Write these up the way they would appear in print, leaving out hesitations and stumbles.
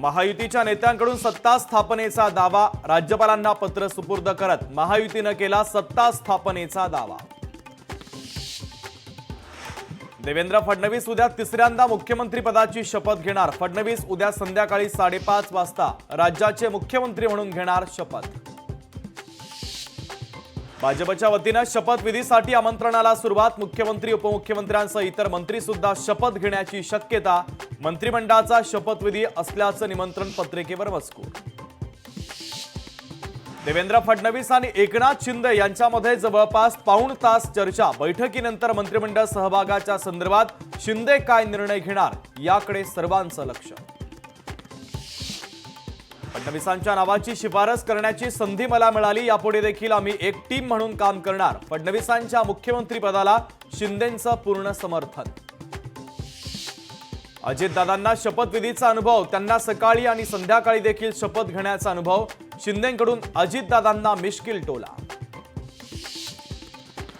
महायुतीच्या नेत्यांकडून सत्ता स्थापनेचा दावा, राज्यपालांना पत्र सुपूर्द करत महायुतीनं केला सत्ता स्थापनेचा दावा। देवेंद्र फडणवीस उद्या तिसऱ्यांदा मुख्यमंत्री पदाची शपथ घेणार। फडणवीस उद्या संध्याकाळी 5:30 वाजता राज्याचे मुख्यमंत्री म्हणून घेणार शपथ। भाजपच्या वतीनं शपथविधीसाठी आमंत्रणाला सुरुवात। मुख्यमंत्री उपमुख्यमंत्र्यांसह इतर मंत्री सुद्धा शपथ घेण्याची शक्यता। मंत्रिमंडळाचा शपथविधी असल्याचं निमंत्रण पत्रिकेवर मजकूर। देवेंद्र फडणवीस आणि एकनाथ शिंदे यांच्यामध्ये जवळपास पाऊण तास चर्चा। बैठकीनंतर मंत्रिमंडळ सहभागाच्या संदर्भात शिंदे काय निर्णय घेणार याकडे सर्वांचं लक्ष। फडणवीसांच्या नावाची शिफारस करण्याची संधी मला मिळाली, यापुढे देखील आम्ही एक टीम म्हणून काम करणार। फडणवीसांच्या मुख्यमंत्री पदाला शिंदेंचं पूर्ण समर्थन। अजितदादांना शपथविधीचा अनुभव, त्यांना सकाळी आणि संध्याकाळी देखील शपथ घेण्याचा अनुभव। शिंदेंकडून अजितदादांना मिश्किल टोला।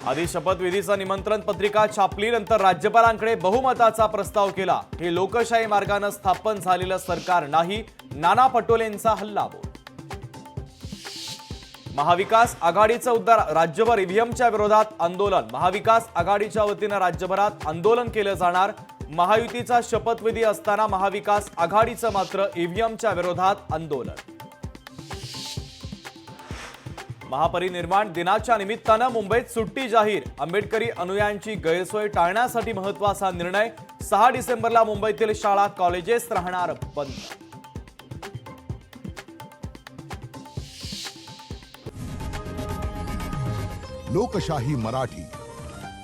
आधी शपथविधीचं निमंत्रण पत्रिका छापली, नंतर राज्यपालांकडे बहुमताचा प्रस्ताव केला। हे लोकशाही मार्गाने स्थापन झालेलं सरकार नाही, नाना पटोलेंचा हल्लाबोल। महाविकास आघाडीचं उद्गार, राज्यभर ईव्हीएमच्या विरोधात आंदोलन। महाविकास आघाडीच्या वतीनं राज्यभरात आंदोलन केलं जाणार। महायुतीचा शपथविधी असताना महाविकास आघाडीचं मात्र ईव्हीएमच्या विरोधात आंदोलन। महापरिनिर्वाण दिनाच्या निमित्तानं मुंबईत सुट्टी जाहीर। आंबेडकरी अनुयायांची गैरसोय टाळण्यासाठी महत्त्वाचा निर्णय। 6 डिसेंबरला मुंबईतील शाळा कॉलेजेस राहणार बंद। लोकशाही मराठी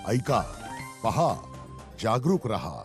ऐका, पहा, जागरूक रहा।